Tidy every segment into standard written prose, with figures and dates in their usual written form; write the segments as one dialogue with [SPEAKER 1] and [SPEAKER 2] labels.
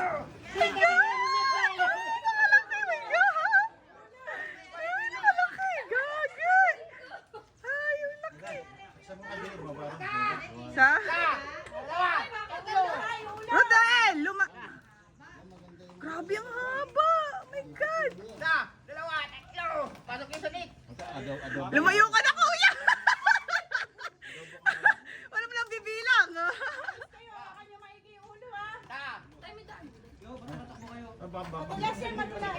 [SPEAKER 1] My God! Nakalaki, my God! Ay, nakalaki! Gagi! Ay, yung laki! Sa? Rodel! Grabe ang haba! Oh my God!
[SPEAKER 2] Dalawa, tatlo. Pasok yung sulit.
[SPEAKER 1] Lumayo ka na, kuya! Wala mo lang bibilang.
[SPEAKER 3] Matulas yan, matulas.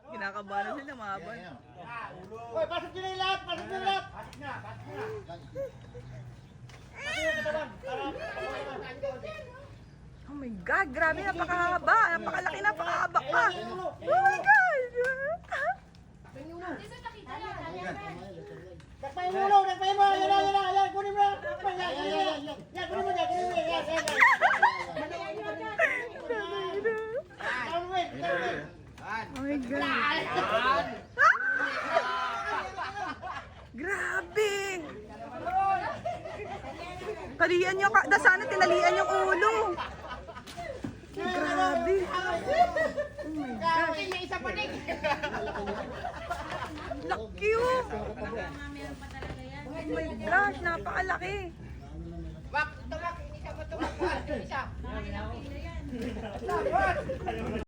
[SPEAKER 1] Kinakabahan na sila, mahabol.
[SPEAKER 2] Hoy, pasok nyo na yung lahat. Pasok nyo na lahat. Pasok na.
[SPEAKER 1] Oh my God, grabe, napakahaba. Napakalaki, napakahaba pa. Oh my God!
[SPEAKER 2] Nagpahin mo, nagpahin mo. Yan na, yan na. Yan, kunin mo. Yan, kunin mo. Yan, kunin mo. Yan, kunin mo. Yan, yan, yan.
[SPEAKER 1] Oh my God. Grabe. Talian nyo, sana tinalian yung ulo. Grabe. Oh my God.
[SPEAKER 2] May isa pa rin.
[SPEAKER 1] Laki oh. Oh my gosh, napakalaki.
[SPEAKER 2] Bak, tumak. Isa pa tumak. Isa.